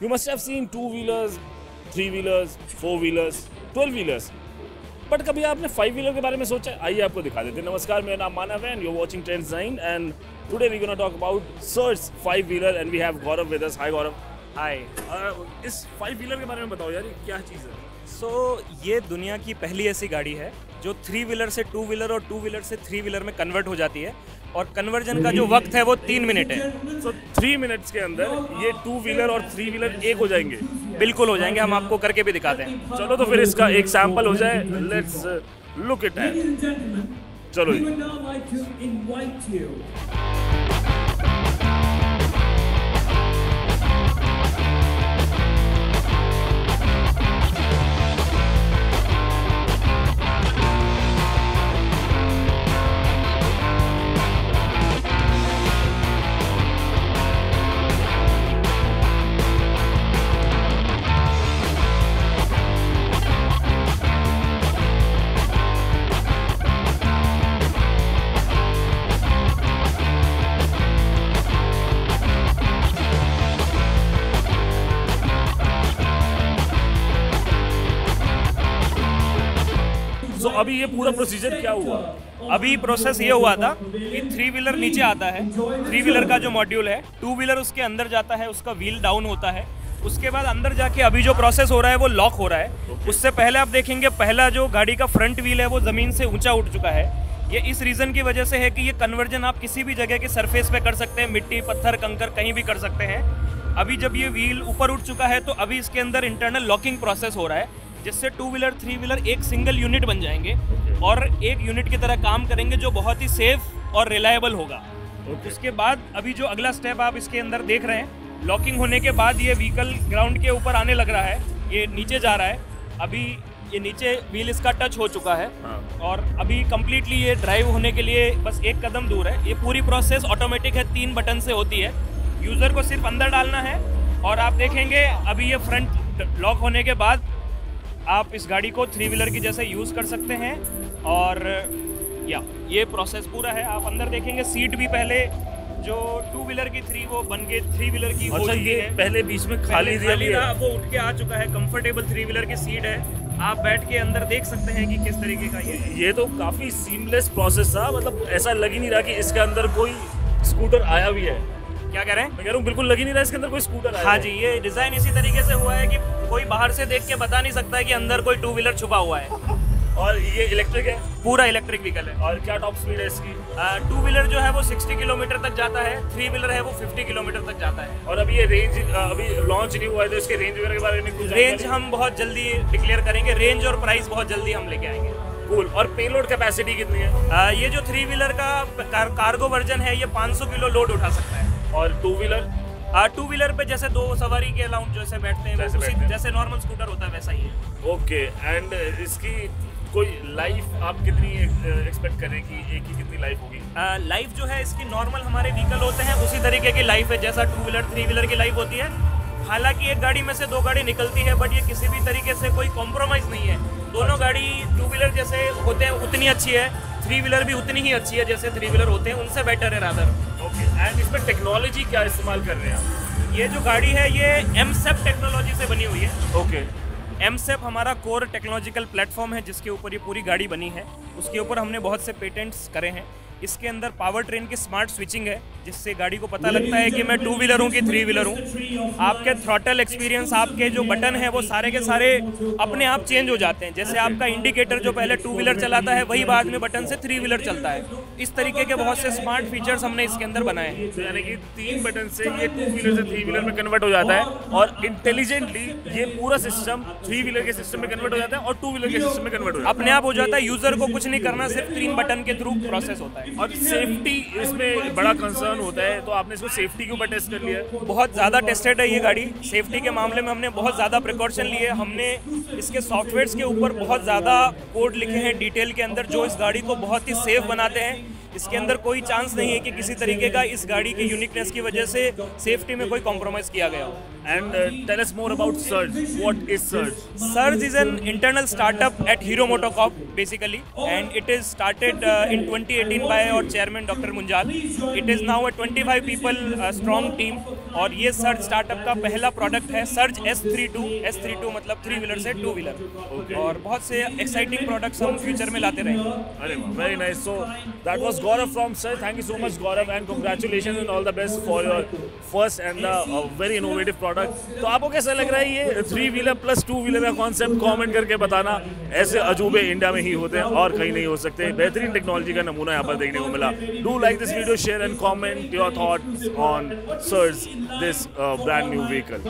You must have seen 2-wheelers, 3-wheelers, 4-wheelers, 12-wheelers. But कभी आपने 5-wheeler के बारे में सोचा? आइए आपको दिखा देते हैं। नमस्कार, मेरा नाम मानव है and you're watching Trends 9 and today we're gonna talk about Surge 5-wheeler and we have Gaurav with us. Hi Gaurav. हाय। इस 5-wheeler के बारे में बताओ यार, ये क्या चीज़ है? ये दुनिया की पहली ऐसी गाड़ी है जो 3-wheeler से 2-wheeler और 2-wheeler से 3-wheeler में कन्वर्ट हो जाती है और कन्वर्जन का जो वक्त है वो 3 मिनट है। 3 मिनट्स के अंदर ये 2-wheeler और 3-wheeler एक हो जाएंगे? बिल्कुल हो जाएंगे, हम आपको करके भी दिखाते हैं। चलो तो फिर इसका एक सैंपल हो जाए। Let's look it at. चलो जी। तो अभी ये पूरा प्रोसीजर क्या हुआ? अभी प्रोसेस ये हुआ था कि 3-wheeler नीचे आता है, 3-wheeler का जो मॉड्यूल है, 2-wheeler उसके अंदर जाता है, उसका व्हील डाउन होता है। उसके बाद अंदर जाके अभी जो प्रोसेस हो रहा है वो लॉक हो रहा है। उससे पहले आप देखेंगे पहला जो गाड़ी का फ्रंट व्हील है वो ज़मीन से ऊंचा उठ चुका है। ये इस रीज़न की वजह से है कि ये कन्वर्जन आप किसी भी जगह के सरफेस पे कर सकते हैं, मिट्टी, पत्थर, कंकर कहीं भी कर सकते हैं। अभी जब ये व्हील ऊपर उठ चुका है तो अभी इसके अंदर इंटरनल लॉकिंग प्रोसेस हो रहा है, जिससे 2-wheeler 3-wheeler एक सिंगल यूनिट बन जाएंगे और एक यूनिट की तरह काम करेंगे जो बहुत ही सेफ और रिलायबल होगा। उसके बाद अभी जो अगला स्टेप आप इसके अंदर देख रहे हैं, लॉकिंग होने के बाद ये व्हीकल ग्राउंड के ऊपर आने लग रहा है, ये नीचे जा रहा है। अभी ये नीचे व्हील इसका टच हो चुका है और अभी कम्प्लीटली ये ड्राइव होने के लिए बस एक कदम दूर है। ये पूरी प्रोसेस ऑटोमेटिक है, 3 बटन से होती है। यूज़र को सिर्फ अंदर डालना है और आप देखेंगे अभी ये फ्रंट लॉक होने के बाद आप इस गाड़ी को 3-wheeler की जैसे यूज़ कर सकते हैं। और ये प्रोसेस पूरा है। आप अंदर देखेंगे सीट भी पहले जो 2-wheeler की थी वो बन के 3-wheeler की हो चुकी है। पहले बीच में खाली था, वो उठ के आ चुका है। कंफर्टेबल 3-wheeler की सीट है, आप बैठ के अंदर देख सकते हैं कि किस तरीके का ये तो काफ़ी सीमलेस प्रोसेस था। मतलब ऐसा लग ही नहीं रहा कि इसके अंदर कोई स्कूटर आया भी है। क्या कह रहे हैं? मैं कह रहा हूँ बिल्कुल लग ही नहीं रहा इसके अंदर कोई स्कूटर आया। हाँ जी, ये डिज़ाइन इसी तरीके से हुआ है कि कोई बाहर से देख के बता नहीं सकता है कि अंदर कोई 2-wheeler छुपा हुआ है। और ये इलेक्ट्रिक है? पूरा इलेक्ट्रिक व्हीकल है। और क्या टॉप स्पीड है इसकी? 2-wheeler जो है वो 60 किलोमीटर तक जाता है, 3-wheeler है वो 50 किलोमीटर तक जाता है। और अभी ये रेंज अभी लॉन्च नहीं हुआ है तो इसके रेंज वगैरह के बारे में कुछ? रेंज हम बहुत जल्दी डिक्लेयर करेंगे, रेंज और प्राइस बहुत जल्दी हम लेके आएंगे। कूल। और पेलोड कैपेसिटी कितनी है? ये जो 3-wheeler का कार्गो वर्जन है ये 500 किलो लोड उठा सकता है। और 2-wheeler? 2-wheeler पे जैसे 2 सवारी के अलाउंट जैसे बैठते हैं जैसे नॉर्मल स्कूटर होता है वैसा ही है। ओके। एंड इसकी कोई लाइफ आप कितनी एक्सपेक्ट करें कि एक की कितनी लाइफ होगी? लाइफ जो है इसकी नॉर्मल हमारे व्हीकल होते हैं उसी तरीके की लाइफ है जैसा 2-wheeler 3-wheeler की लाइफ होती है। हालांकि एक गाड़ी में से 2 गाड़ी निकलती है बट ये किसी भी तरीके से कोई कॉम्प्रोमाइज़ नहीं है। दोनों गाड़ी 2-wheeler जैसे होते हैं उतनी अच्छी है, 3-wheeler भी उतनी ही अच्छी है जैसे 3-wheeler होते हैं, उनसे बेटर है रादर। ओके। एंड इसमें टेक्नोलॉजी क्या इस्तेमाल कर रहे हैं आप? ये जो गाड़ी है ये MCEP टेक्नोलॉजी से बनी हुई है। ओके। MCEP हमारा कोर टेक्नोलॉजिकल प्लेटफॉर्म है जिसके ऊपर ये पूरी गाड़ी बनी है। उसके ऊपर हमने बहुत से पेटेंट्स करे हैं। इसके अंदर पावर ट्रेन की स्मार्ट स्विचिंग है जिससे गाड़ी को पता लगता है कि मैं 2-wheeler हूँ कि 3-wheeler हूँ। आपके थ्रॉटल एक्सपीरियंस, आपके जो बटन है वो सारे के सारे अपने आप चेंज हो जाते हैं। जैसे आपका इंडिकेटर जो पहले 2-wheeler चलाता है वही बाद में बटन से 3-wheeler चलता है। इस तरीके के बहुत से स्मार्ट फीचर्स हमने इसके अंदर बनाए हैं। यानी कि 3 बटन से ये 2-wheeler से 3-wheeler में कन्वर्ट हो जाता है और इंटेलिजेंटली ये पूरा सिस्टम 3-wheeler के सिस्टम में कन्वर्ट हो जाता है और 2-wheeler के सिस्टम में कन्वर्ट हो जाता है। अपने आप हो जाता है, यूजर को कुछ नहीं करना, सिर्फ 3 बटन के थ्रू प्रोसेस होता है। और सेफ्टी इसमें बड़ा कंसर्न होता है, तो आपने इसको सेफ्टी के ऊपर टेस्ट कर लिया है? बहुत ज़्यादा टेस्टेड है ये गाड़ी। सेफ्टी के मामले में हमने बहुत ज़्यादा प्रिकॉशन लिए। हमने इसके सॉफ्टवेयर्स के ऊपर बहुत ज़्यादा कोड लिखे हैं डिटेल के अंदर जो इस गाड़ी को बहुत ही सेफ बनाते हैं। इसके अंदर कोई चांस नहीं है कि किसी तरीके का इस गाड़ी की यूनिकनेस की वजह से सेफ्टी में कोई कॉम्प्रोमाइज़ किया गया हो। And tell us more about Surge. What is Surge? Surge is an internal startup at Hero MotoCorp basically, and it is started in 2018 by our chairman Dr. Munjal. It is now a 25 people strong team, और ये surge startup का पहला product है surge S32 मतलब 3 wheeler से 2 wheeler, और बहुत से एक्साइटिंग प्रोडक्ट्स हम फ्यूचर में लाते रहेंगे। अरे very nice. So that was Gaurav from surge. Thank you so much Gaurav, and congratulations and all the best for your first and the very innovative product. तो आपको कैसा लग रहा है ये 3 व्हीलर प्लस 2 व्हीलर का कॉन्सेप्ट? कमेंट करके बताना। ऐसे अजूबे इंडिया में ही होते हैं और कहीं नहीं हो सकते। बेहतरीन टेक्नोलॉजी का नमूना यहाँ पर देखने को मिला। Do like this video, share and comment your thoughts on surge, this brand new vehicle.